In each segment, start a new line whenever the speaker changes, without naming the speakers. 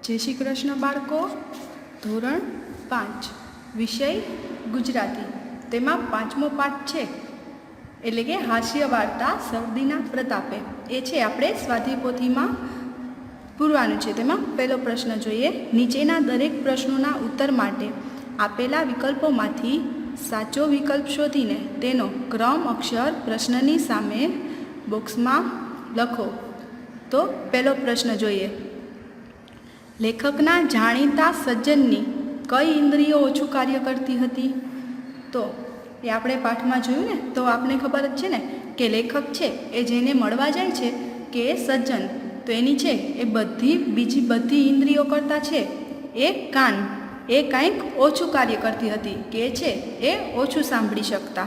जय श्री कृष्ण बाळको। धोरण 5 विषय गुजराती। तेमां पांचमो पाठ छे एटले के हास्य वार्ता सरदीना प्रतापे। ए छे आपणे स्वाध्याय पोथीमां पूरवानुं छे। तेमां पहेलो प्रश्न जोईए। नीचेना दरेक प्रश्नोना उत्तर माटे आपेला विकल्पोमांथी साचो विकल्प शोधीने तेनो क्रम अक्षर प्रश्ननी सामे बोक्समां लखो। तो पहेलो प्रश्न जोईए। लेखकना जाणीता सज्जननी कई इंद्रियो ओछું कार्य करती हती? तो ए आपणे पाठमां जोयुं ने, तो आपने खबर ज छे ने के लेखक छे ए जेने मळवा जाय छे के सज्जन, तो एनी छे ए बधी बीजी बधी इंद्रियो करता छे ए कान ए कांईक ओछું कार्य करती हती के छे ए ओछું सांभળી शकता।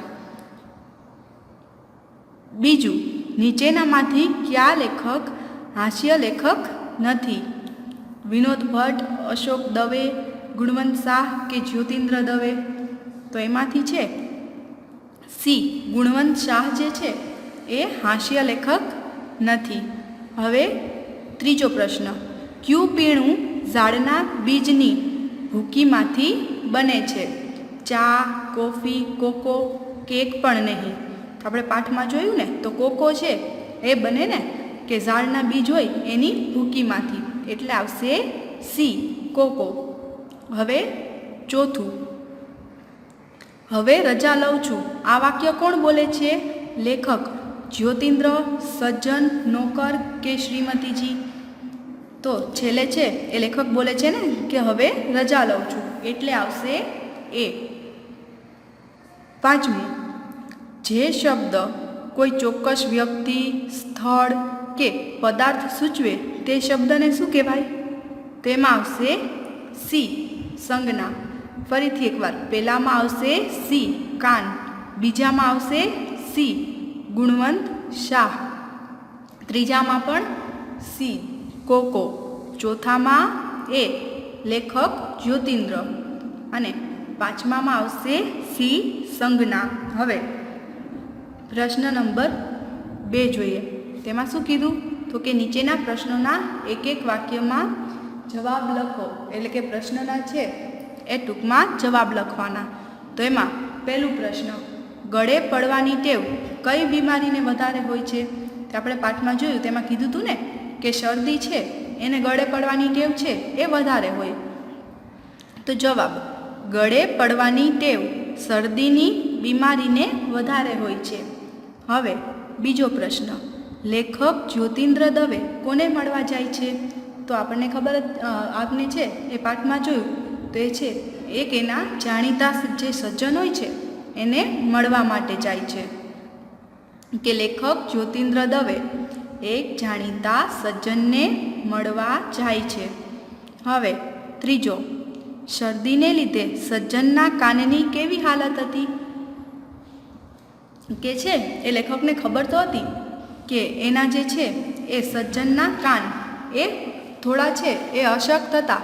बीजू, नीचेनामांथी क्या लेखक हास्य लेखक नथी? विनोद भट्ट, अशोक दवे, गुणवंत शाह के ज्योतिन्द्र दवे? तो एमांथी छे सी, गुणवंत शाह जे छे ए हास्य लेखक नथी। हवे त्रीजो प्रश्न। क्यू पीणुं झाड़ना बीजनी भूकीमांथी बने छे? चा, कॉफी, कोको के एक पण नहीं? आपणे पाठमां जोयुं ने तो कोको छे ए बने ने के झाड़ना बीज होय एनी भूकीमांथी, एटले आवशे सी, कोको। हवे चौथुं। हवे रजा लઉં છું आ वाक्य कोण बोले छे? लेखक। ज्योतिन्द्र, सज्जन, नौकर के श्रीमतीजी? तो छेल्ले छे ए लेखक बोले छे ने के हवे रजा लઉં છું, एटले आवशे ए। पांचमું। जे शब्द कोई चोक्कस व्यक्ति, स्थळ के पदार्थ सूचवे ते शब्दने शुं कहेवाय? तेमां आवशे सी, संज्ञा। फरीथी एकवार। पहेलामां आवशे सी, कान। बीजामां आवशे सी, गुणवंत शाह। त्रीजामां पण सी, कोको। चौथामां ए, लेखक ज्योतिन्द्र। अने पांचमामां आवशे सी, संज्ञा। हवे प्रश्न नंबर 2 जोईए। तेमां शुं कीधुं? तो के नीचेना प्रश्नोना एक एक वाक्यमां जवाब लखो। एटले के प्रश्नना छे ए टूंकमां जवाब लखवाना। तो एमां पहेलो प्रश्न, गळे पड़वानी टेव कई बीमारीने वधारे होय छे? तो आपणे पाठमां जोयुं तेमां कीधुं हतुं ने के शरदी छे एने गळे पड़वानी टेव छे ए वधारे होय। तो जवाब, गळे पड़वानी टेव शरदीनी बीमारीने वधारे होय छे। हवे बीजो प्रश्न। लेखक ज्योतिन्द्र दवे कोने मळवा जाय छे? तो आपने खबर आपने छे ए पाठमां जोयुं तो ए छे एक एना जाणीता जे सज्जन होय छे एने मळवा माटे जाय छे। के लेखक ज्योतिन्द्र दवे एक जाणीता सज्जनने मळवा जाय छे। हवे त्रीजो। शरदीने लीधे सज्जनना काननी केवी हालत हती? के छे ए लेखकने खबर तो हती के एना जे छे ए सज्जनना कान ए थोड़ा छे ए अशक्त हता,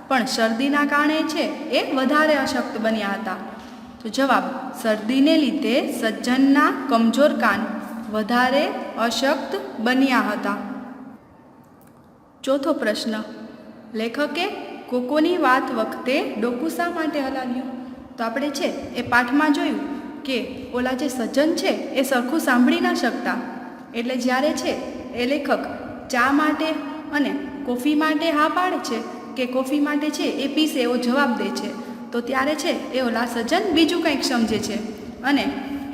पण शरदीना कारणे छे ए वधारे अशक्त बन्या हता। तो जवाब, शरदीने लीधे सज्जनना कमजोर कान वधारे अशक्त बन्या हता। चौथो प्रश्न। लेखके कोकोनी वात वखते डोकું શા માટે હલાવ્યું? तो आपणे छे ए पाठमां जोयुं के ओला जे सज्जन छे ए सरखुं सांभળી न शकता, एटले ज्यारे छे ए लेखक चा माटे अने कॉफी माटे हा पाड़े छे के कॉफी माटे छे ए पीसे एवो जवाब दे छे, तो त्यारे छे ए ओला सज्जन बीजुं कंईक समझे छे अने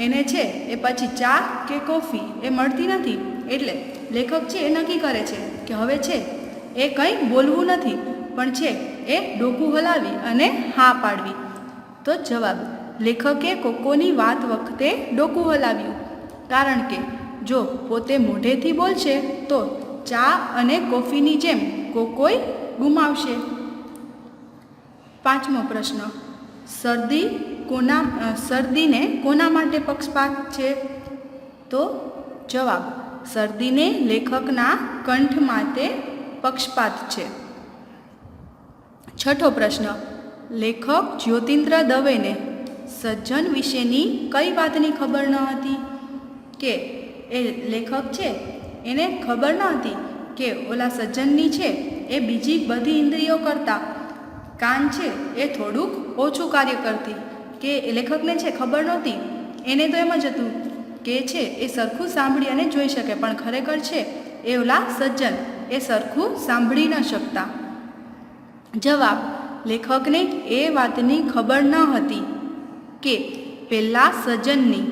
एने छे ए पछी चा के कॉफी ए मळती नथी, एटले लेखक छे ए नक्की करे छे के हवे छे ए कंई बोलवुं नथी पण छे ए डोकું हलावी अने हा पाडवी। तो जवाब, लेखके कोकोनी वात वखते डोकું हलाव्યું, कारण के जो पोते मोढेथी बोलशे तो चा अने कॉफीनी जेम कोकोय गुमावशे। पांचमो प्रश्न। शरदीने कोना माटे पक्षपात छे? तो जवाब, शरदीने लेखकना कंठ माटे पक्षपात छे। छठो प्रश्न। लेखक ज्योतिन्द्र दवेने सज्जन विशेनी कई वातनी खबर न हती? के ए लेखक छे एने खबर न हती के ओला सज्जननी छे એ બીજી બધી ઇન્દ્રિયો કરતાં કાન છે એ થોડુંક ઓછું કાર્ય કરતી, કે લેખકને છે ખબર નહોતી, એને તો એમ જ હતું કે છે એ સરખું સાંભળી અને જોઈ શકે, પણ ખરેખર છે એ ઓલા સજ્જન એ સરખું સાંભળી ન શકતા. જવાબ: લેખકને એ વાતની ખબર ન હતી કે પેલા સજ્જનની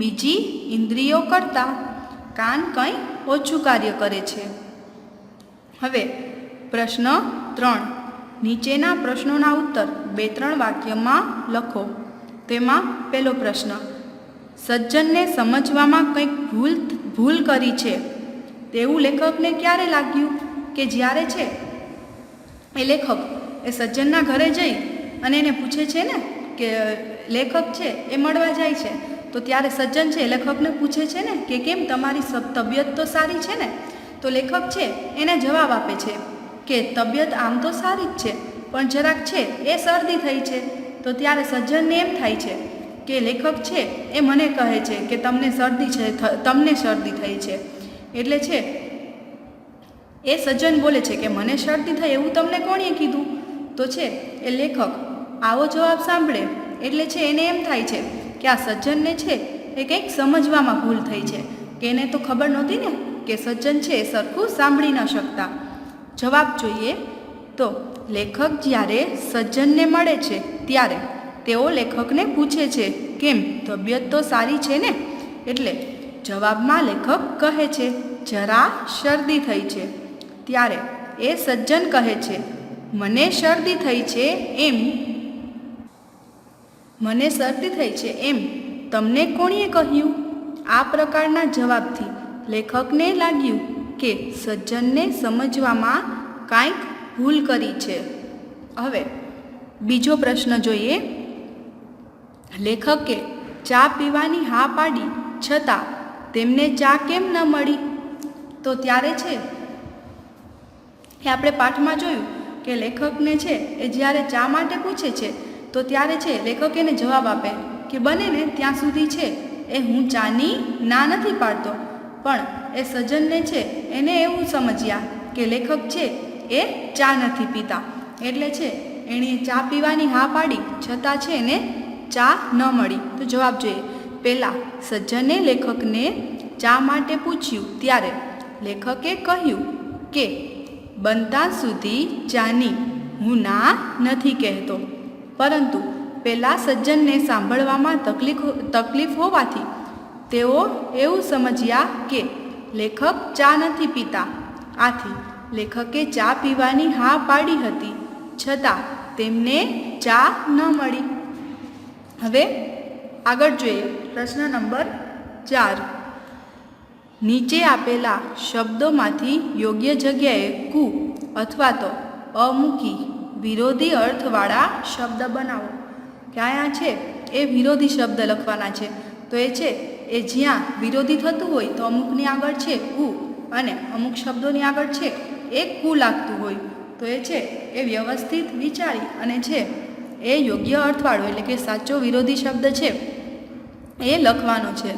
બીજી ઇન્દ્રિયો કરતાં કાન કંઈ ઓછું કાર્ય કરે છે. હવે પ્રશ્ન 3. નીચેના પ્રશ્નોના ઉત્તર 2-3 વાક્યમાં લખો. તેમાં પહેલો પ્રશ્ન: સજ્જનને સમજવામાં કંઈક ભૂલ કરી છે તેવું લેખકને ક્યારે લાગ્યું? કે જ્યારે છે એ લેખક એ સજ્જનના ઘરે જઈ અને એને પૂછે છે ને કે લેખક છે એ મળવા જાય છે, તો ત્યારે સજ્જન છે લેખકને પૂછે છે ને કે કેમ તમારી તબિયત તો સારી છે ને? તો લેખક છે એને જવાબ આપે છે કે તબિયત આમ તો સારી જ છે, પણ જરાક છે એ શરદી થઈ છે. તો ત્યારે સજ્જનને એમ થાય છે કે લેખક છે એ મને કહે છે કે તમને શરદી થઈ છે. એટલે છે એ સજ્જન બોલે છે કે મને શરદી થઈ એવું તમને કોણે કીધું? તો છે એ લેખક આવો જવાબ સાંભળે એટલે છે એને એમ થાય છે કે આ સજ્જનને છે એ કંઈક સમજવામાં ભૂલ થઈ છે, કે એને તો ખબર નહોતી ને કે સજ્જન છે એ સરખું સાંભળી ન શકતા. જવાબ જોઈએ તો લેખક જ્યારે સજ્જનને મળે છે ત્યારે તેઓ લેખકને પૂછે છે કેમ તબિયત તો સારી છે ને? એટલે જવાબમાં લેખક કહે છે જરા શરદી થઈ છે. ત્યારે એ સજ્જન કહે છે મને શરદી થઈ છે એમ તમને કોણે કહ્યું? આ પ્રકારના જવાબથી લેખકને લાગ્યું કે સજ્જનને સમજવામાં કાંઈક ભૂલ કરી છે. હવે બીજો પ્રશ્ન જોઈએ. લેખકે ચા પીવાની હા પાડી છતાં તેમને ચા કેમ ન મળી? તો ત્યારે છે એ આપણે પાઠમાં જોયું કે લેખકને છે એ જ્યારે ચા માટે પૂછે છે તો ત્યારે છે લેખક એને જવાબ આપે કે બને ને ત્યાં સુધી છે એ હું ચાની ના નથી પાડતો, પણ એ સજ્જનને છે એને એવું સમજ્યા કે લેખક છે એ ચા નથી પીતા, એટલે છે એણે ચા પીવાની હા પાડી છતાં છે એને ચા ન મળી. તો જવાબ જોઈએ. પહેલાં સજ્જને લેખકને ચા માટે પૂછ્યું ત્યારે લેખકે કહ્યું કે બનતા સુધી ચાની હું ના નથી કહેતો, પરંતુ પેલા સજ્જનને સાંભળવામાં તકલીફ હોવાથી તેઓ એવું સમજ્યા કે લેખક ચા નથી પીતા. આથી લેખકે ચા પીવાની હા પાડી હતી છતાં તેમને ચા ન મળી. હવે આગળ જોઈએ પ્રશ્ન નંબર 4. નીચે આપેલા શબ્દોમાંથી યોગ્ય જગ્યાએ કુ અથવા તો અ મૂકી વિરોધી અર્થવાળા શબ્દ બનાવો. ક્યાં છે એ વિરોધી શબ્દ લખવાના છે. તો એ છે એ જ્યાં વિરોધી થતું હોય તો અમુકની આગળ છે કુ અને અમુક શબ્દોની આગળ છે એ કુ લાગતું હોય, તો એ છે એ વ્યવસ્થિત વિચારી અને છે એ યોગ્ય અર્થવાળો એટલે કે સાચો વિરોધી શબ્દ છે એ લખવાનો છે.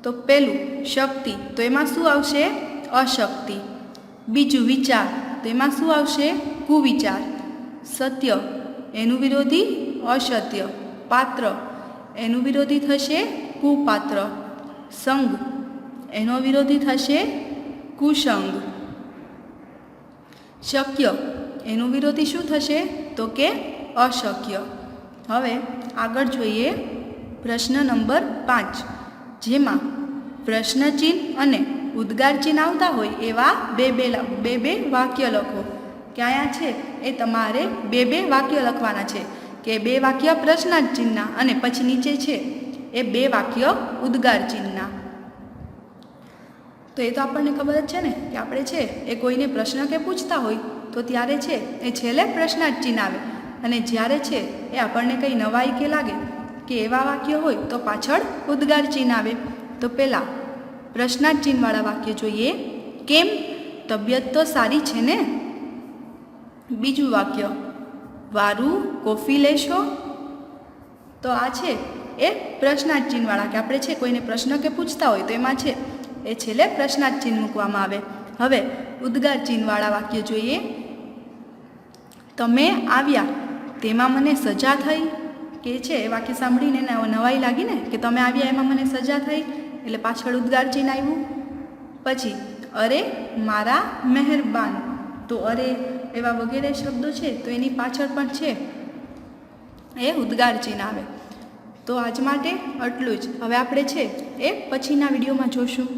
તો પહેલું શક્તિ, તો એમાં શું આવશે? અશક્તિ. બીજું વિચાર, તો એમાં શું આવશે? કુવિચાર. સત્ય, એનું વિરોધી અસત્ય. પાત્ર, એનું વિરોધી થશે કુપાત્ર. સંગ, એનો વિરોધી થશે કુસંગ. શક્ય, એનું વિરોધી શું થશે? તો કે અશક્ય. હવે આગળ જોઈએ પ્રશ્ન નંબર 5, જેમાં પ્રશ્નચિહ્ન અને ઉદ્ગાર ચિહ્ન આવતા હોય એવા બે વાક્ય લખો. ક્યાં છે એ તમારે બે વાક્ય લખવાના છે, કે 2 વાક્ય પ્રશ્નાર્થ ચિહ્નના અને પછી નીચે છે એ 2 વાક્ય ઉદ્ગાર ચિહ્નના. તો એ તો આપણને ખબર જ છે ને કે આપણે છે એ કોઈને પ્રશ્ન કે પૂછતા હોય તો ત્યારે છે એ છેલ્લે પ્રશ્નાર્થ ચિહ્ન આવે, અને જ્યારે છે એ આપણને કંઈ નવાઈ કે લાગે કે એવા વાક્ય હોય તો પાછળ ઉદ્ગાર ચિહ્ન આવે. તો પહેલાં પ્રશ્નાર્થ ચિહ્નવાળા વાક્ય જોઈએ. કેમ તબિયત તો સારી છે ને? બીજું વાક્ય વારું કોફી લેશો? તો આ છે એ પ્રશ્નાર્થ ચિહ્નવાળા, કે આપણે છે કોઈને પ્રશ્ન કે પૂછતા હોય તો એમાં છે એ છેલ્લે પ્રશ્નાર્થ ચિહ્ન મૂકવામાં આવે. હવે ઉદ્ગાર ચિહ્નવાળા વાક્ય જોઈએ. તમે આવ્યા તેમાં મને સજા થઈ, કે છે એ વાક્ય સાંભળીને નવાઈ લાગી ને કે તમે આવ્યા એમાં મને સજા થઈ, એટલે પાછળ ઉદ્ગાર ચિહ્ન આવ્યું. પછી અરે મારા મહેરબાન, તો અરે એવા વગેરે શબ્દો છે તો એની પાછળ પણ છે એ ઉદ્ગાર ચિહ્ન આવે. તો આજ માટે આટલું જ. હવે આપણે છે એ પછીના વિડીયોમાં જોશું.